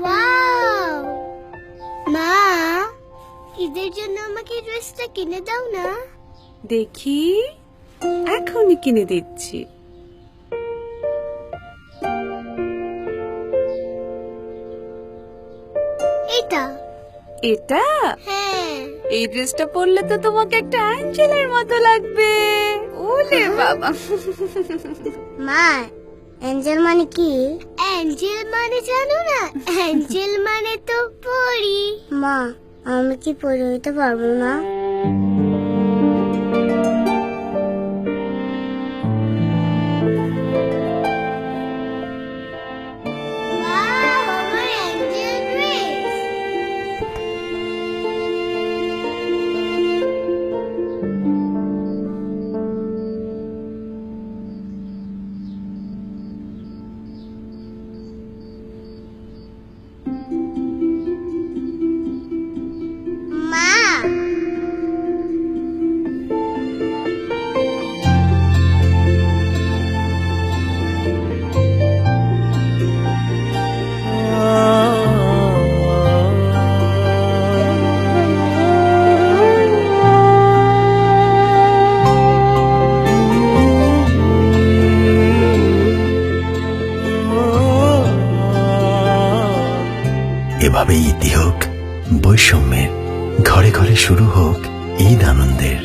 Wow! মা, ঈদের জন্য আমাকে এই ড্রেসটা কিনে দাও না। দেখি, এখনই কিনে দিচ্ছি। এটা? এটা? হ্যাঁ। এই ড্রেসটা পরলে তো তোমাকে একটা অ্যাঞ্জেলের মতো লাগবে। ওলে বাবা! মা, অ্যাঞ্জেল মানে কি? অ্যাঞ্জেল মানে জানো না? অ্যাঞ্জেল মানে তো পরি। মা, আমি কি পরি হতে পারবো না? ওয়াও, আমার অ্যাঞ্জেল ড্রেস। মা, এভাবেই ইতি হোক বৈষম্যের, ঘরে ঘরে শুরু হোক ঈদ আনন্দের।